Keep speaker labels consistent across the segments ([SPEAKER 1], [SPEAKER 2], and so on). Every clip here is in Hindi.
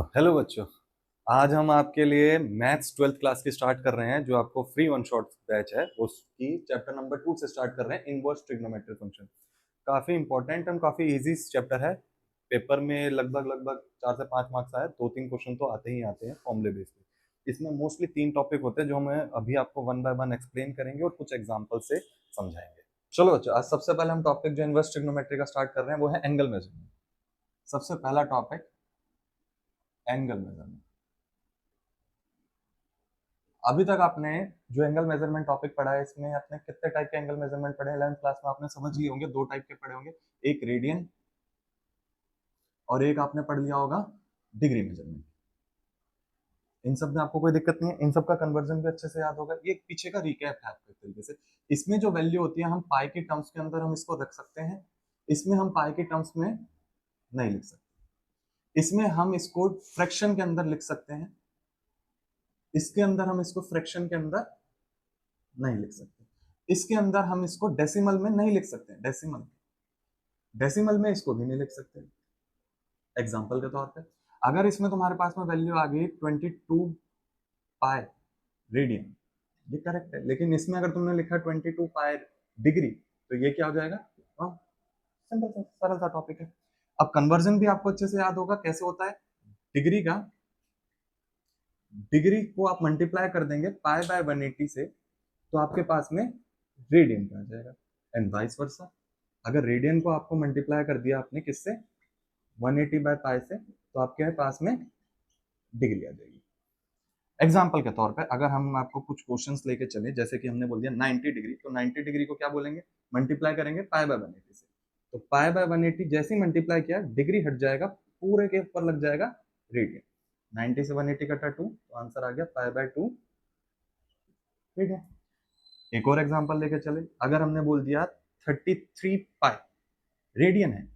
[SPEAKER 1] हेलो बच्चों। आज हम आपके लिए मैथ्स 12th क्लास की स्टार्ट कर रहे हैं, जो आपको फ्री वन शॉट बैच है उसकी चैप्टर नंबर 2 से स्टार्ट कर रहे हैं, इनवर्स ट्रिग्नोमेट्री फंक्शन। काफी इंपॉर्टेंट एंड काफी इजी चैप्टर है। पेपर में लगभग लगभग 4 से 5 मार्क्स आए, 2-3 क्वेश्चन तो आते ही आते हैं फॉर्मूले बेस पे। इसमें मोस्टली 3 टॉपिक होते हैं जो हमें अभी आपको वन बाय वन एक्सप्लेन करेंगे और कुछ एग्जाम्पल से समझाएंगे। चलो बच्चों, आज सबसे पहले हम टॉपिक जो इनवर्स ट्रिग्नोमेट्री का स्टार्ट कर रहे हैं वो है एंगल मेजरमेंट। सबसे पहला टॉपिक एंगल मेजरमेंट। अभी तक आपने जो एंगल मेजरमेंट टॉपिक पढ़ा है, इसमें आपने कितने टाइप के एंगल मेजरमेंट पढ़े हैं? 11th क्लास में आपने समझ लिए होंगे, 2 टाइप के पढ़े होंगे, एक रेडियन और एक आपने पढ़ लिया होगा डिग्री मेजरमेंट। इन सब में आपको कोई दिक्कत नहीं है, इन सब का कन्वर्जन भी अच्छे से याद होगा। ये पीछे का रिकैप है आपके तरीके से। इसमें जो वैल्यू होती है हम पाई के टर्म्स के अंदर हम इसको रख सकते हैं, इसमें हम पाई के टर्म्स में नहीं लिख सकते। इसमें हम इसको फ्रैक्शन के अंदर लिख सकते हैं, इसके अंदर हम इसको फ्रैक्शन के अंदर नहीं लिख सकते, इसके अंदर हम इसको डेसिमल में नहीं लिख सकते, डेसिमल में इसको भी नहीं लिख सकते। एग्जांपल के तौर पे अगर इसमें तुम्हारे पास में वैल्यू आ गई 22 पाई रेडियन, ये करेक्ट है, लेकिन इसमें अगर तुमने लिखा 22 पाई डिग्री तो ये क्या हो जाएगा? सिंपल सा सरल सा टॉपिक है। अब कन्वर्जन भी आपको अच्छे से याद होगा कैसे होता है। डिग्री का डिग्री को आप मल्टीप्लाई कर देंगे पाई बाय 180 से, तो आपके पास में रेडियन का आ जाएगा, एंड वाइस वर्सा। अगर रेडियन को आपको मल्टीप्लाई कर दिया आपने किससे? 180 बाय पाई से, तो आपके पास में डिग्री आ जाएगी। एग्जाम्पल के तौर पे अगर हम आपको कुछ क्वेश्चंस लेके चले, जैसे कि हमने बोल दिया 90 डिग्री, तो 90 डिग्री को क्या बोलेंगे? मल्टीप्लाई करेंगे पाई बाय 180 से, तो पाई बाय 180 जैसे ही मल्टीप्लाई किया डिग्री हट जाएगा, पूरे के ऊपर लग जाएगा रेडियन। 90 से 180 कटा 2, तो आंसर आ गया पाई बाय 2 रेडियन। एक और एग्जाम्पल लेके चले, अगर हमने बोल दिया 33 पाई रेडियन है,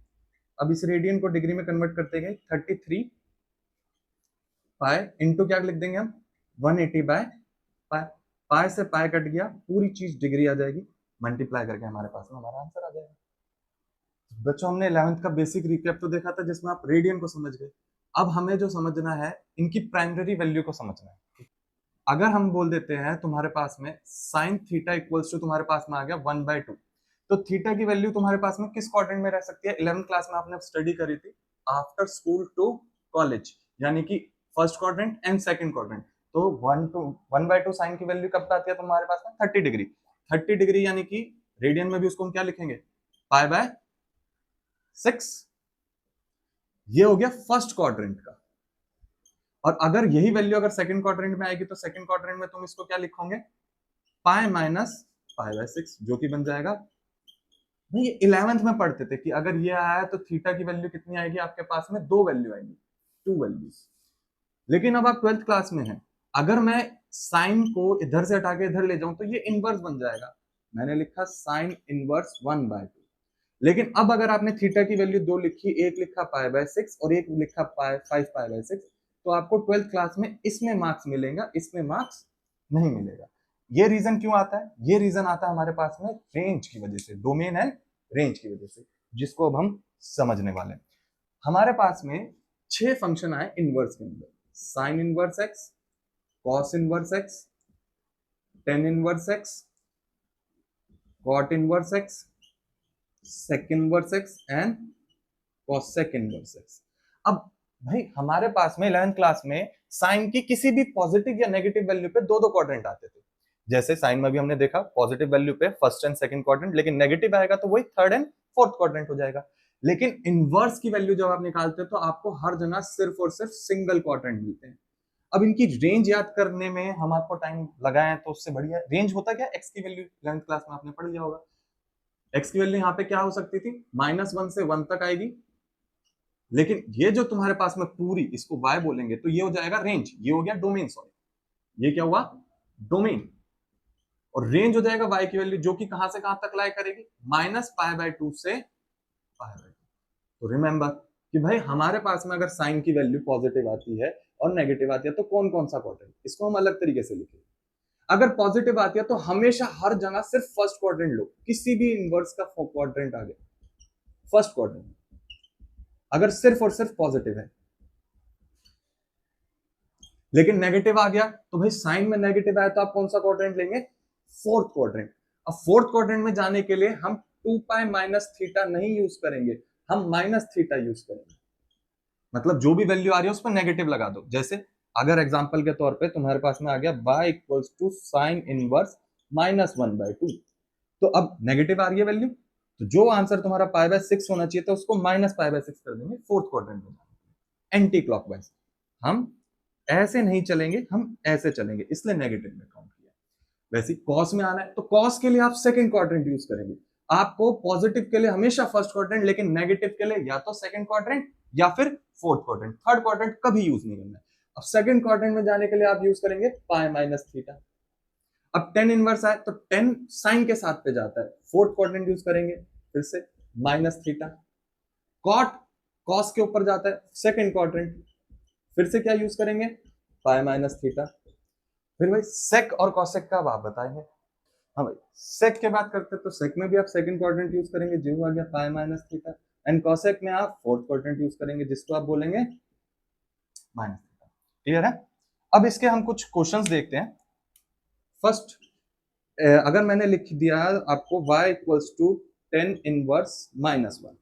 [SPEAKER 1] अब इस रेडियन को डिग्री में कन्वर्ट करते गए 33 पाई इंटू क्या लिख देंगे हम? 180 बाय पाई। पाई से पाई कट गया, पूरी चीज डिग्री आ जाएगी, मल्टीप्लाई करके हमारे पास में हमारा आंसर आ जाएगा। बच्चों, हमने 11th का बेसिक रिकैप तो देखा था जिसमें आप रेडियन को समझ गए। अब हमें जो समझना है, इनकी प्राइमरी वैल्यू को समझना है। अगर हम बोल देते हैं तुम्हारे पास में साइन थीटा इक्वल्स टू तुम्हारे पास में आ गया 1/2, तो थीटा की वैल्यू तुम्हारे पास में किस क्वाड्रेंट में रह सकती है? 11th क्लास में आपने स्टडी करी थी, आफ्टर स्कूल टू कॉलेज, यानी कि first quadrant and second quadrant. तो 1/2 साइन की वैल्यू कब आती है तुम्हारे पास में? 30 डिग्री। 30 डिग्री यानी कि रेडियन में भी उसको हम क्या लिखेंगे? Pi bye 6। ये हो गया फर्स्ट क्वाड्रेंट का। और अगर यही वैल्यू अगर सेकंड क्वाड्रेंट में आएगी, तो सेकंड क्वाड्रेंट में तुम इसको क्या लिखोगे? पाई माइनस पाई बाय 6, जो कि बन जाएगा, भाई 11th में पढ़ते थे कि अगर ये आया तो थीटा की वैल्यू कितनी आएगी आपके पास में? 2 वैल्यू आएगी, 2 वैल्यूज। लेकिन अब आप 12th क्लास में हैं, अगर मैं साइन को इधर से हटा के इधर ले जाऊं तो ये इनवर्स बन जाएगा। मैंने लिखा साइन इनवर्स 1/2। लेकिन अब अगर आपने थीटा की वैल्यू 2 लिखी, एक लिखा पाई बाय 6 और एक लिखा 5 पाई बाय 6, तो आपको 12th क्लास में इसमें मार्क्स मिलेगा, इसमें मार्क्स नहीं मिलेगा। ये रीजन क्यों आता है? ये रीजन आता है हमारे पास में रेंज की वजह से, डोमेन एंड रेंज की वजह से, जिसको अब हम समझने वाले हैं। हमारे पास में 6 फंक्शन आए इनवर्स के अंदर: sine inverse X, cos inverse X, tan inverse X, cot inverse X, sec inverse X and cosec inverse X. अब भाई हमारे पास में 11th क्लास में साइन की किसी भी पॉजिटिव या नेगेटिव वैल्यू पे दो दो क्वाड्रेंट आते थे। जैसे साइन में भी हमने देखा पॉजिटिव वैल्यू पे फर्स्ट एंड सेकंड क्वाड्रेंट, लेकिन नेगेटिव आएगा तो वही थर्ड एंड फोर्थ क्वाड्रेंट हो जाएगा। लेकिन इनवर्स की वैल्यू जब आप निकालते हो तो आपको हर जगह सिर्फ और सिर्फ सिंगल क्वाड्रेंट मिलते हैं। अब इनकी रेंज याद करने में हम आपको टाइम लगाए तो उससे बढ़िया। रेंज होता क्या? एक्स की वैल्यू 11th क्लास में आपने पढ़ लिया होगा। एक्स की वैल्यू यहाँ पे क्या हो सकती थी? -1 से 1 तक आएगी। लेकिन ये जो तुम्हारे पास में पूरी, इसको y बोलेंगे तो ये हो जाएगा रेंज, ये हो गया डोमेन, सॉरी ये क्या हुआ? डोमेन। और रेंज हो जाएगा y की वैल्यू, जो कि कहां से कहां तक लाई करेगी? -π/2 से π/2। तो रिमेंबर कि भाई हमारे पास में अगर साइन की वैल्यू पॉजिटिव आती है और नेगेटिव आती है तो कौन कौन सा क्वाड्रेंट, इसको हम अलग तरीके से लिखेंगे। अगर पॉजिटिव आती है तो हमेशा हर जगह सिर्फ फर्स्ट क्वाड्रेंट लो, किसी भी इनवर्स का क्वाड्रेंट आ गया फर्स्ट क्वाड्रेंट, अगर सिर्फ और सिर्फ पॉजिटिव है। लेकिन नेगेटिव आ गया तो भाई साइन में नेगेटिव आया तो आप कौन सा क्वाड्रेंट लेंगे, फोर्थ क्वाड्रेंट। अब फोर्थ क्वाड्रेंट में जाने के लिए हम 2 पाई माइनस थीटा नहीं यूज करेंगे, हम माइनस थीटा यूज करेंगे। मतलब जो भी वैल्यू आ रही है उस पर नेगेटिव लगा दो। जैसे अगर एग्जांपल के तौर पे तुम्हारे पास में आ गया y equals to sine inverse -1/2, तो अब नेगेटिव आ रही है वैल्यू, तो जो आंसर तुम्हारा π/6 होना चाहिए था उसको -π/6 कर देंगे फोर्थ क्वाड्रेंट में, एंटी क्लॉकवाइज। हम ऐसे नहीं चलेंगे, हम ऐसे चलेंगे, इसलिए नेगेटिव में काउंट किया। वैसे कॉस में आना है तो कॉस के लिए आप सेकंड क्वाड्रेंट यूज करेंगे। आपको पॉजिटिव के लिए हमेशा फर्स्ट क्वाड्रेंट, लेकिन नेगेटिव के लिए या तो सेकंड क्वाड्रेंट या फिर फोर्थ क्वाड्रेंट, थर्ड क्वाड्रेंट कभी यूज नहीं करना है। अब सेकंड क्वाड्रेंट में जाने के लिए आप यूज करेंगे पाई माइनस थीटा। अब टेन इनवर्स आए तो टेन साइन के साथ पे जाता है, फोर्थ क्वाड्रेंट यूज करेंगे फिर से माइनस थीटा। कॉट कॉस के ऊपर जाता है सेकंड क्वाड्रेंट, फिर से क्या यूज करेंगे, पाई माइनस थीटा। फिर भाई सेक और कॉसेक का अब आप बताएंगे। हाँ भाई सेक के बात करते हैं तो सेक में भी आप सेकंड क्वाड्रेंट यूज करेंगे, जो आ गया pi minus theta. And cosec में आप फोर्थ क्वाड्रेंट यूज करेंगे, जिसको आप बोलेंगे माइनस थीटा। क्लियर है? अब इसके हम कुछ क्वेश्चंस देखते हैं। फर्स्ट, अगर मैंने लिख दिया आपको y equals to 10 inverse -1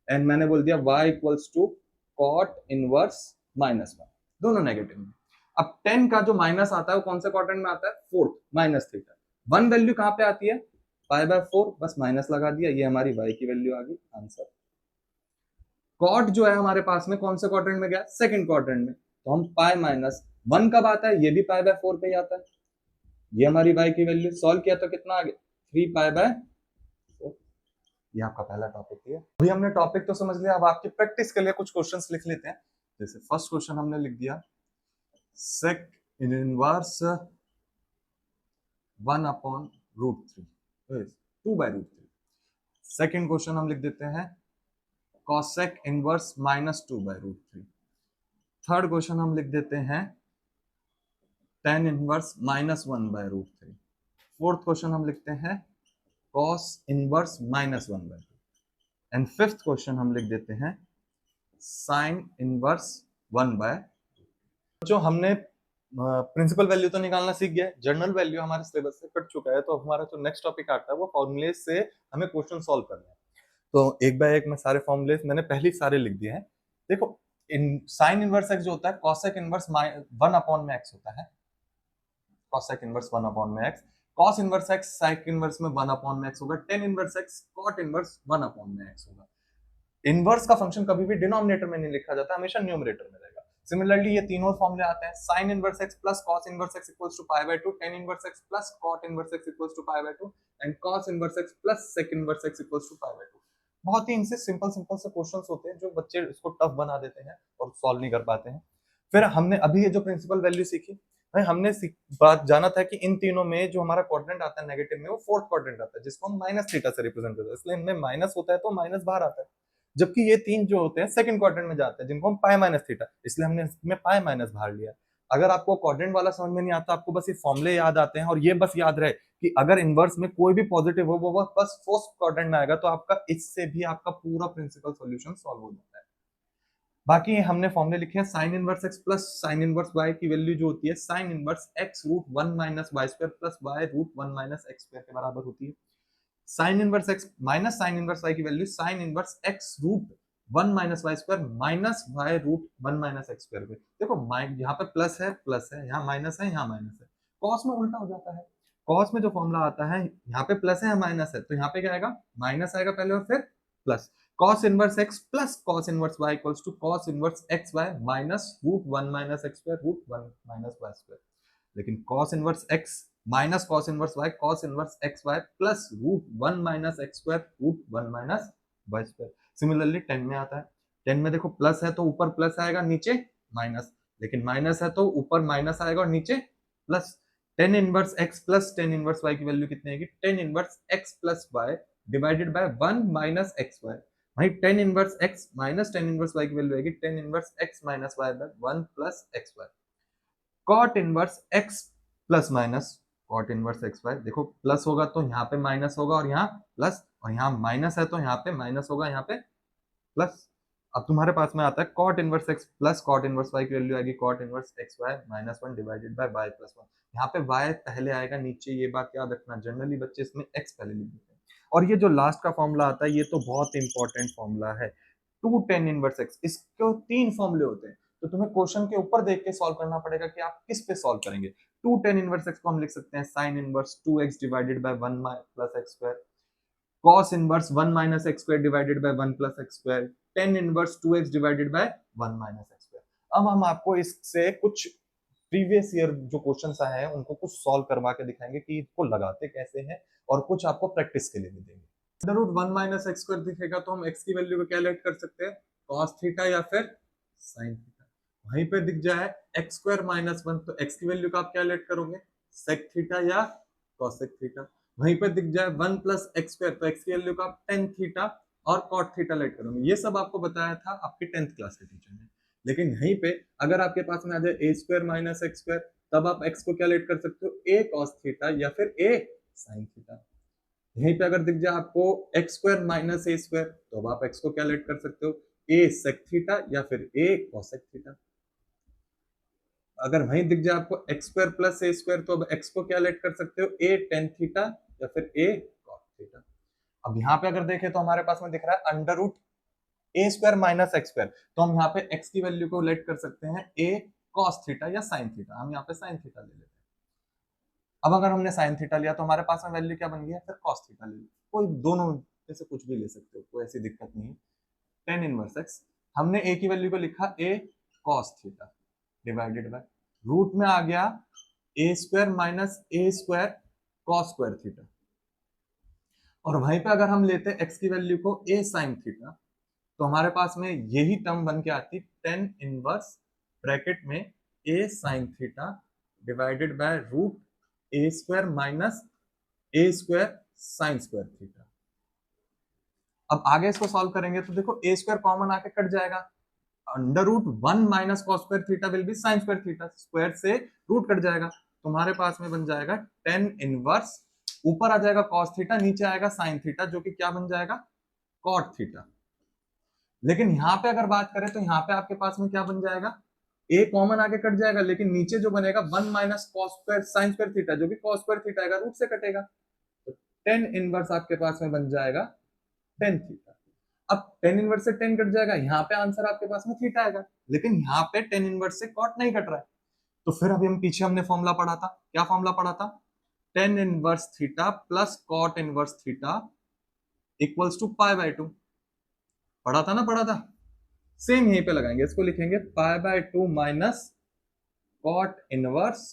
[SPEAKER 1] and मैंने बोल दिया y equals to cot inverse -1, दोनों नेगेटिव में। अब 10 का जो माइनस आता है वो कौन से क्वाड्रेंट में आता है, fourth, minus theta. One value कहां पे आती है, π/4, बस माइनस लगा दिया, ये हमारी y की वैल्यू आ गई, आंसर। कॉट जो है हमारे पास में कौन से क्वाड्रेंट में गया, सेकंड क्वाड्रेंट में, तो हम π-1 कब आता है, ये भी π/4 पे ही आता है। ये हमारी y की वैल्यू सॉल्व किया तो कितना आ गया, 3π/4। ये आपका पहला टॉपिक है। अभी हमने टॉपिक तो समझ लिया, अब आपकी प्रैक्टिस के लिए कुछ क्वेश्चंस लिख लेते हैं। जैसे फर्स्ट क्वेश्चन हमने लिख दिया sec इनवर्स 1/√3, 2/√3। सेकंड क्वेश्चन हम लिख देते हैं cosec इनवर्स -2/√3। थर्ड क्वेश्चन हम लिख देते हैं tan इनवर्स -1/√3। फोर्थ क्वेश्चन हम लिखते हैं cos inverse -1/2। And fifth question हम लिख देते हैं sin इनवर्स 1/2। जो हमने प्रिंसिपल वैल्यू तो निकालना सीख गया, जर्नल वैल्यू हमारे सिलेबस से कट चुका है, तो हमारा जो नेक्स्ट टॉपिक आता है वो फॉर्मूले से हमें क्वेश्चन सॉल्व करना है। तो एक बाय एक मैं सारे फॉर्मूले मैंने पहले सारे लिख दिए हैं। देखो इन साइन इनवर्स एक्स जो होता है cosec इनवर्स 1/x होता है, cosec inverse 1/x, cos inverse x sec inverse में 1/x होगा, tan inverse x cot inverse 1/x होगा। इनवर्स का फंक्शन कभी भी डिनोमिनेटर में नहीं लिखा जाता, हमेशा न्यूमरेटर में रहेगा। सिमिलरली ये तीनों फॉर्मूले आते हैं, sin inverse x plus cos inverse x equals to π/2, tan inverse x plus cot inverse x equals to π/2 and cos inverse x plus sec inverse x equals to π/2। बहुत ही इनसे सिंपल से क्वेश्चंस होते हैं जो बच्चे इसको टफ बना देते हैं और सॉल्व नहीं कर पाते हैं। फिर हमने अभी ये जो प्रिंसिपल वैल्यू सीखी, भाई हमने बात जाना था कि इन तीनों में जो हमारा क्वाड्रेंट आता है नेगेटिव में, वो फोर्थ क्वाड्रेंट आता है, जिसको हम माइनस थीटा से रिप्रेजेंट करते हैं, इसलिए इनमें माइनस होता है तो माइनस बाहर आता है। जबकि ये तीन जो होते हैं सेकंड क्वाड्रेंट में जाते हैं, जिनको हम पाई माइनस थीटा, इसलिए हमने इसमें पाई माइनस बाहर लिया। अगर आपको क्वाड्रेंट वाला समझ में नहीं आता, आपको बस ये फॉर्मूले याद आते हैं, और ये बस याद रहे कि अगर इनवर्स में कोई भी पॉजिटिव हो वो बस फोर्थ क्वाड्रेंट में आएगा, तो आपका इससे भी आपका पूरा प्रिंसिपल सॉल्यूशन सॉल्व हो जाता है। बाकी हमने फॉर्मूले लिखे हैं, sine inverse x plus sine inverse Y की वैल्यू जो होती है sine inverse x root 1 minus y square plus y root 1 minus x square के बराबर होती है। Sine inverse x minus sine inverse Y की value sine inverse x root 1 minus y square minus y root 1 minus x square. देखो यहाँ पे प्लस है, यहाँ माइनस है, यहाँ माइनस है। कॉस में उल्टा हो जाता है, कॉस में जो फॉर्मूला आता है यहाँ पे प्लस है, माइनस है, तो यहाँ पे क्या आएगा, माइनस आएगा पहले और फिर plus. cos inverse x plus cos inverse y equals to cos inverse xy minus root 1 minus x square root 1 minus y square. लेकिन cos inverse x minus cos inverse y cos inverse xy plus root 1 minus x square root 1 minus y square. Similarly 10 में आता है, 10 में देखो प्लस है तो ऊपर प्लस आएगा, नीचे माइनस, लेकिन माइनस है तो ऊपर माइनस आएगा और नीचे plus. tan inverse x plus tan inverse y की वैल्यू कितनी आएगी, tan inverse x plus y divided by 1 minus xy। भाई tan inverse x minus tan inverse y की वैल्यू आएगी tan inverse x minus y by 1 plus xy। cot inverse x plus minus cot inverse xy, देखो प्लस होगा तो यहाँ पे माइनस होगा और यहाँ प्लस, और यहाँ माइनस है तो यहाँ पे माइनस होगा, यहाँ पे प्लस। अब तुम्हारे पास में आता है cot inverse x plus cot inverse Y की वैल्यू आएगी cot inverse X Y minus one divided by Y plus one. यहाँ पे y पहले आएगा नीचे, ये बात याद रखना, जनरली बच्चे इसमें x पहले लिख देते हैं। और ये जो लास्ट का फॉर्मूला आता है ये तो बहुत इंपॉर्टेंट फॉर्मूला है, टू टेन इनवर्स एक्स। इसके तीन फॉर्मूले होते हैं, तो तुम्हें क्वेश्चन के ऊपर देख के सॉल्व करना पड़ेगा कि आप किस पे सॉल्व करेंगे। टू टेन इनवर्स एक्स को हम लिख सकते हैं sine inverse two x divided by one plus x square, cos inverse 1 minus x square divided by 1 plus x square, tan inverse 2x divided by 1 minus x square. अब हम आपको इससे कुछ प्रीवियस ईयर जो क्वेश्चंस आए हैं उनको कुछ सॉल्व करवा के दिखाएंगे कि इसको लगाते कैसे हैं, और कुछ आपको प्रैक्टिस के लिए भी देंगे। Under root 1 minus x square दिखेगा तो हम x की वैल्यू को कैलकुलेट कर सकते हैं cos थीटा या फिर sin थीटा। वहीं पे दिख जाए x स्क्वायर माइनस 1 तो x की वैल्यू का आप कैलकुलेट करोगे sec थीटा या cosec थीटा। वहीं पे दिख जाए 1 प्लस एक्स स्क्वायर तो x की वैल्यू का आप tan थीटा और cot थीटा लेट करोगे। ये सब आपको बताया था आपके 10th क्लास के टीचर ने। लेकिन यहीं पे अगर आपके पास में आ जाए a square minus x square, तब आप x को कैलकुलेट कर सकते हो a cos थीटा या फिर a sin थीटा। यहीं पे अगर दिख जाए आपको x square minus a square तो अब आप x को कैलकुलेट कर सकते हो a sec थीटा या फिर a cosec थीटा। अगर वहीं दिख जाए आपको एक्स स्क्वायर प्लस ए स्क्वायर तो अब x को कैलकुलेट कर सकते हो a tan थीटा या फिर a cos थीटा। अब यहाँ पे अगर देखें तो हमारे पास में दिख रहा है under root a square minus x square, तो हम यहाँ पे x की वैल्यू को लेट कर सकते हैं a cos थीटा या sin थीटा। हम यहाँ पे sin थीटा ले लेते हैं। अब अगर हमने साइन थीटा लिया तो हमारे पास में वैल्यू क्या बन गई है, फिर कॉस थीटा ले लो। कोई दोनों में से कुछ भी ले सकते हो, कोई ऐसी दिक्कत नहीं है। टेन इनवर्स एक्स, हमने ए की वैल्यू को लिखा a cos theta divided by root में आ गया a square minus a square cos square theta. और वहीं पे अगर हम लेते एक्स की वैल्यू को ए साइन थीटा तो हमारे पास में यही टर्म बन के आती टेन इनवर्स ब्रैकेट में a sine theta divided by root a square minus a square sine square theta. अब आगे इसको सॉल्व करेंगे तो देखो ए स्क्वायर कॉमन आके कट जाएगा, under root 1 minus cos square theta will be sine square theta, square से रूट कट जाएगा, तुम्हारे पास में बन जाएगा टेन इनवर्स, ऊपर आ जाएगा कॉस थीटा, नीचे आएगा साइन थीटा जो कि क्या बन जाएगा कॉट थीटा। लेकिन यहाँ पे अगर बात करें तो यहाँ पे आपके पास में क्या बन जाएगा, ए कॉमन आके कट जाएगा, लेकिन नीचे जो बनेगा 1 minus cos square sine square theta जो कि कॉस स्क्वायर थीटा आएगा, रूट से कटेगा, तो टेन इनवर्स आपके पास में बन जाएगा टेन थीटा। अब टेन इनवर्स से टेन कट जाएगा, यहाँ पे आंसर आपके पास में थीटा आएगा, लेकिन यहाँ पे टेन इनवर्स से कॉट नहीं कट रहा है। तो फिर अभी हम पीछे हमने फॉर्मूला पढ़ा था, क्या फॉर्मूला पढ़ा था, tan inverse theta plus cot inverse theta equals to pi by two, पढ़ा था ना, पढ़ा था। सेम यहीं पे लगाएंगे, इसको लिखेंगे pi by two minus cot inverse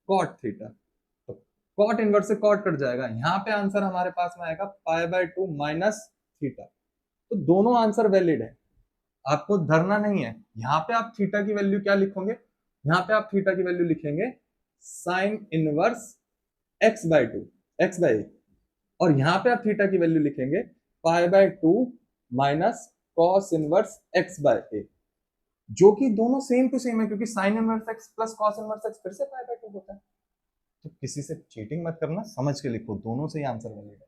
[SPEAKER 1] cot theta, तो कॉट इनवर्स से कॉट कट जाएगा, यहाँ पे आंसर हमारे पास में आएगा pi by two minus theta. तो दोनों आंसर वैलिड है, आपको धरना नहीं है। यहाँ पे आप थीटा की वैल्यू क्या लिखोगे, यहाँ पे आप थीटा की वैल्यू लिखेंगे sine inverse x by two, x by, और यहाँ पे आप थीटा की वैल्यू लिखेंगे pi by two minus cos inverse x by a, जो कि दोनों सेम टू सेम है, क्योंकि sine inverse x plus cos inverse x फिर से पाई बाय टू होता है। तो किसी से चीटिंग मत करना, समझ के लिखो, दोनों से ही आंसर मिलेगा।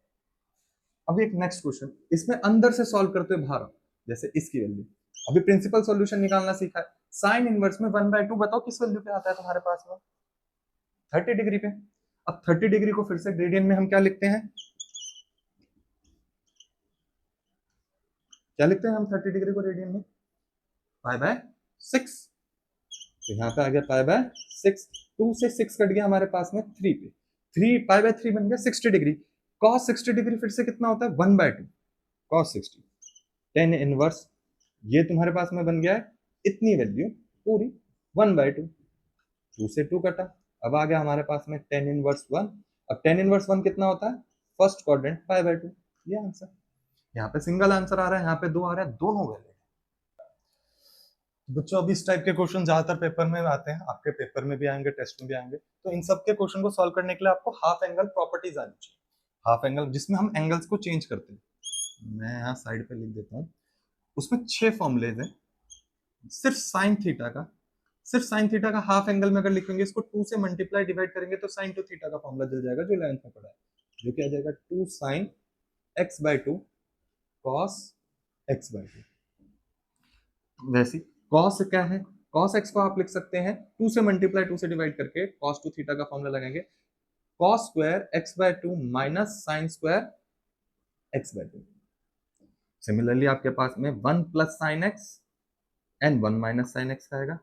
[SPEAKER 1] अब एक नेक्स्ट क्वेश्चन, इसमें अंदर से सॉल्व करते हुए बाहर, जैसे इसकी वैल्यू, अभी प्रिंसिपल सॉल्यूशन निकालना सीखा है। साइन इनवर्स में 1/2 बताओ किस वैल्यू पे आता है तुम्हारे पास में, 30 डिग्री पे। अब 30 डिग्री को फिर से ग्रेडियंट में हम क्या लिखते हैं, क्या लिखते हैं हम 30 डिग्री को रेडियन में, पाई बाय 6। तो यहाँ पे आ गया पाई बाय 6, 2 से 6 कट गया हमारे पास में 3 पे, 3 पाई बाय 3 बन गया 60 डिग्री। cos 60 डिग्री फिर से कितना होता है 1/2 cos 60, टेन इनवर्स, ये तुम्हारे पास में बन गया है इतनी वैल्यू पूरी 1/2, 2 से 2 कटा, अब आ गया हमारे पास में टेन इनवर्स 1। अब टेन इनवर्स 1 कितना होता है, फर्स्ट क्वाड्रेंट पाई बाय 2, ये आंसर। यहाँ पे सिंगल आंसर आ रहा है, यहाँ पे 2 आ रहा है, दोनों वैलिड। बच्चों अब इस टाइप के क्वेश्चन ज्यादातर पेपर में आते हैं, आपके पेपर में भी आएंगे, टेस्ट में भी आएंगे, तो इन सब के क्वेश्चन को सॉल्व करने के लिए आपको हाफ एंगल प्रॉपर्टीज आनी चाहिए। हाफ एंगल जिसमें हम एंगल्स को चेंज करते हैं, मैं यहाँ साइड पे लिख देता हूँ, उसमें 6 फॉर्मुलेज हैं। सिर्फ साइन थीटा का, सिर्फ साइन थीटा का हाफ एंगल में अगर लिखेंगे, इसको 2 से मल्टीप्लाई डिवाइड करेंगे तो साइन टू थीटा का फॉर्मूला चल जाएगा जो 11th में पढ़ा है, जो क्या आ जाएगा 2 sine x by 2 cos x by 2। वैसे कॉस क्या है, कॉस एक्स को आप लिख सकते हैं 2 से मल्टीप्लाई 2 से डिवाइड करके कॉस टू थीटा का फॉर्मूला लगाएंगे, cos square x by two minus sine square x by to. Similarly आपके पास में 1 plus sine x and 1 minus sine x आएगा।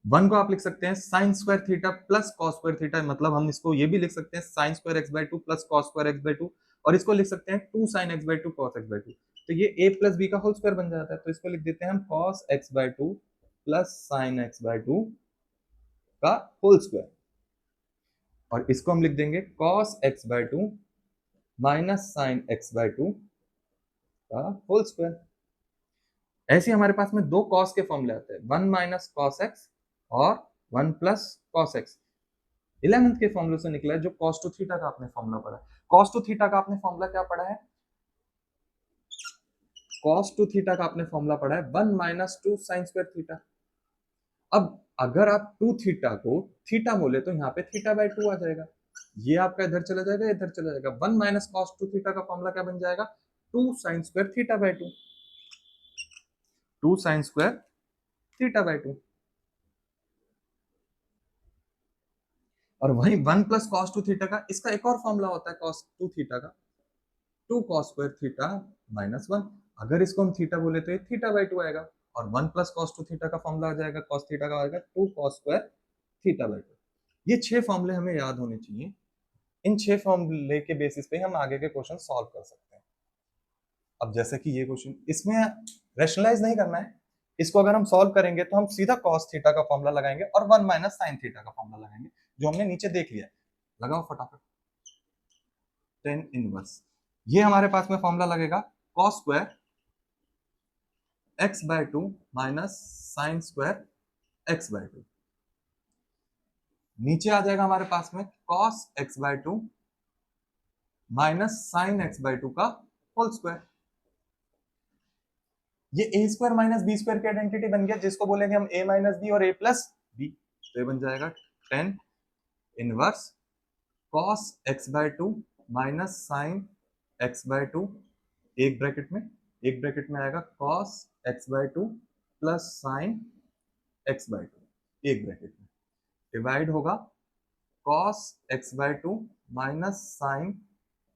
[SPEAKER 1] 1 को आप लिख सकते हैं sign square theta plus cos square theta, मतलब हम इसको ये भी लिख सकते हैं sine square x by two plus cos square x by two, और इसको लिख सकते हैं 2 sign x by to cos x by to. तो ये a प्लस बी का होल स्क्वायर बन जाता है, तो इसको लिख देते हैं हम cos x by two plus sine x by to का होल स्क्वायर, और इसको हम लिख देंगे cos x by two minus sine x by to का होल स्क्वायर। ऐसे हमारे पास में दो कॉस के फॉर्मूले आते हैं, 1 माइनस कॉस एक्स और 1 प्लस कॉस एक्स। 11th के फॉर्मूले से निकला है जो कॉस टू थीटा का आपने फॉर्मूला पढ़ा है। कॉस टू थीटा का आपने फॉर्मूला क्या पढ़ा है, कॉस टू थीटा का आपने फॉर्मूला पढ़ा है 1 माइनस 2 साइन स्क्वायर थीटा। अब अगर आप 2 थीटा को थीटा बोले तो यहाँ पे थीटा बाय 2 आ जाएगा, ये आपका इधर चला जाएगा इधर चला जाएगा, 1 माइनस कॉस टू थीटा का फॉर्मूला क्या बन जाएगा, 2 sign square theta by 2, 2 sign square theta by 2। और वही 1 प्लस कॉस टू थीटा का इसका एक और फॉर्मूला होता है कॉस टू थीटा का, 2 कॉस स्क्वायर थीटा माइनस 1। अगर इसको हम थीटा बोले तो ये थीटा बाय 2 आएगा, और 1 प्लस कॉस टू थीटा का फॉर्मूला आ जाएगा कॉस थीटा का आएगा 2 कॉस स्क्वायर थीटा बाय 2। ये 6 फॉर्मूले हमें याद होने चाहिए, इन 6 फॉर्मूले के बेसिस पे हम आगे के क्वेश्चन सॉल्व कर सकते हैं। अब जैसे कि ये क्वेश्चन, इसमें रैशनलाइज नहीं करना है, इसको अगर हम सॉल्व करेंगे तो हम सीधा कॉस थीटा का फॉर्मूला लगाएंगे और 1 माइनस साइन थीटा का फॉर्मूला लगाएंगे जो हमने नीचे देख लिया है। लगाओ फटाफट, टेन इनवर्स, ये हमारे पास में फॉर्मूला लगेगा cos square x by two minus sine square x by to, नीचे आ जाएगा हमारे पास में cos x by two minus sine x by to का होल स्क्वायर। ये ए स्क्वायर माइनस बी स्क्वायर की आइडेंटिटी बन गया, जिसको बोलेंगे हम ए माइनस बी और ए प्लस बी, तो ये बन जाएगा tan inverse cos x by two minus sine x by to, एक ब्रैकेट में आएगा cos x by two plus sine x by to, एक ब्रैकेट में डिवाइड होगा cos x by two minus sine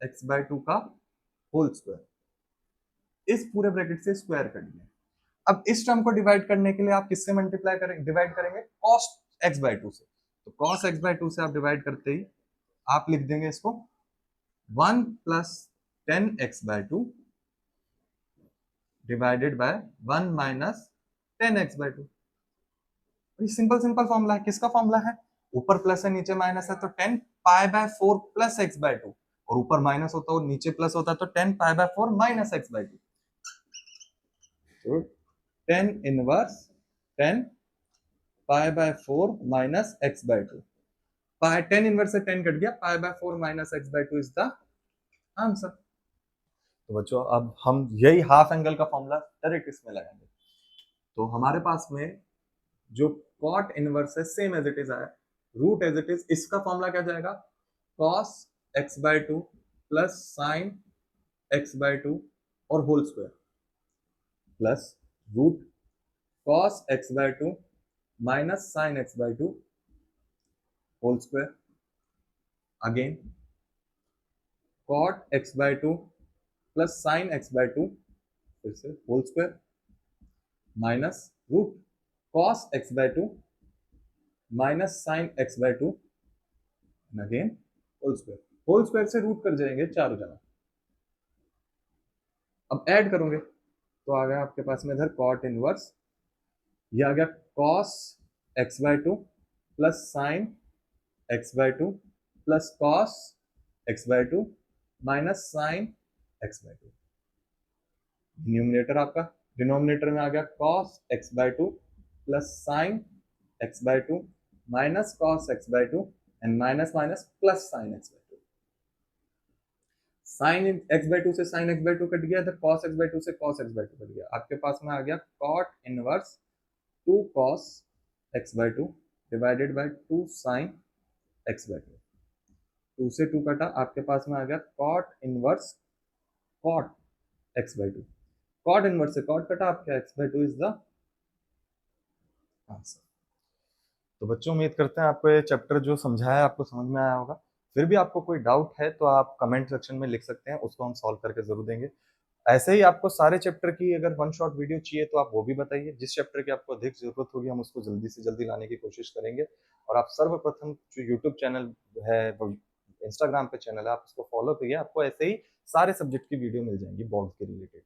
[SPEAKER 1] x by to का होल स्क्वायर, इस पूरे ब्रैकेट से स्क्वायर कर लिया। अब इस टर्म को डिवाइड करने के लिए आप किससे मल्टीप्लाई करेंगे, डिवाइड करेंगे कॉस एक्स बाय टू से, तो कॉस एक्स बाय टू से आप डिवाइड करते ही आप लिख देंगे इसको 1 plus 10x bye two divided by 1 minus 10x by two. Simple simple formula है, किसका फॉर्मूला है, ऊपर प्लस है नीचे माइनस है, तो 10 pi by 4 plus x by two, और ऊपर माइनस होता है नीचे प्लस होता है तो 10 pi by 4 minus x by to, तो 10 inverse 10 pi by 4 minus x by to, pi 10 inverse से 10 कट गया, pi by 4 minus x by two is the answer. तो बच्चों अब हम यही हाफ एंगल का फॉर्मूला डायरेक्ट इसमें लगाएंगे, तो हमारे पास में जो कॉट इनवर्स है सेम एज इट इज है, रूट एज इट इज, इसका फॉर्मूला क्या जाएगा cos x by two plus sine x by two और whole square plus root cos x by two minus sine x by two whole square, again cot x by two plus sine x by two फिर से whole square minus root cos x by two minus sine x by two again whole square से रूट कर जाएंगे चारों जगह। अब ऐड करोगे तो आ गया आपके पास में इधर कॉट इनवर्स, ये आ गया cos x by two plus sine x by two plus cos x by two minus sine x by two, numerator आपका, डिनोमिनेटर में आ गया cos x by two plus sine x by two minus cos x by two and minus minus plus sine x by two, sine x by two से sine x by two cut गया, इधर कॉस एक्स बाय टू से cos x by two cut गया, आपके पास में आ गया cot inverse 2 cos x by two divided by 2 sin x by two, 2 से 2 कटा, आपके पास में आ गया cot inverse cot x by two, cot inverse से कॉट कटा आपका x/2 इज द आंसर। तो बच्चों उम्मीद करते हैं आपको ये चैप्टर जो समझाया आपको समझ में आया होगा। फिर भी आपको कोई डाउट है तो आप कमेंट सेक्शन में लिख सकते हैं, उसको हम सॉल्व करके जरूर देंगे। ऐसे ही आपको सारे चैप्टर की अगर वन शॉट वीडियो चाहिए तो आप वो भी बताइए, जिस चैप्टर की आपको अधिक जरूरत होगी हम उसको जल्दी से जल्दी लाने की कोशिश करेंगे। और आप सर्वप्रथम जो यूट्यूब चैनल है, इंस्टाग्राम पे चैनल है, आप उसको फॉलो करिए, आपको ऐसे ही सारे सब्जेक्ट की वीडियो मिल जाएंगी बोर्ड के रिलेटेड।